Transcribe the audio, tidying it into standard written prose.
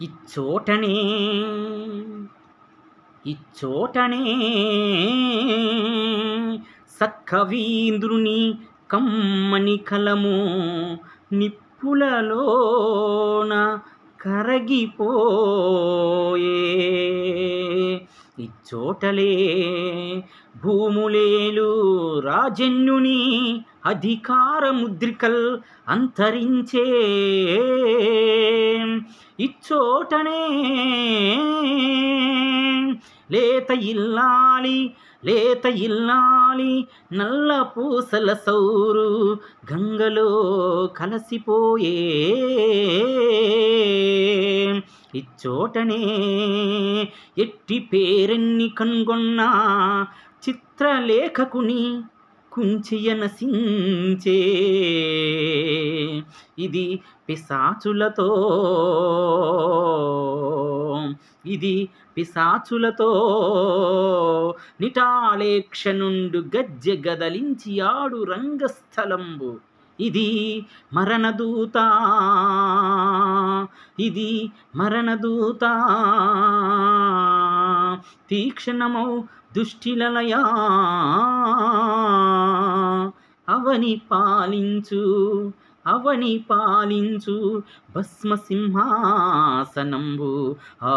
ఇచ్చోటనే ఇచ్చోటనే సత్కవీంద్రుని కమ్మని కలము నిప్పులలోన కరగిపోయే. ఇచ్చోటలే భూములేలు రాజన్యుని అధికార ముద్రికల్ అంతరించే. ఇచ్చోటనే లేత ఇల్లాలి నల్ల పూసల సౌరు గంగలో కలసిపోయే. ఇచ్చోటనే ఎట్టి పేరెన్ని కనుగొన్నా చిత్రలేఖకుని కుంచెయ నశించే. ఇది పిశాచులతో నిటాలేక్ష నుండు గజ్జె గదలించి ఆడు రంగస్థలంబు. ఇది మరణదూత తీక్షణమౌ దుష్టిలలయా అవని పాలించు భస్మ సింహాసనంబు. ఆ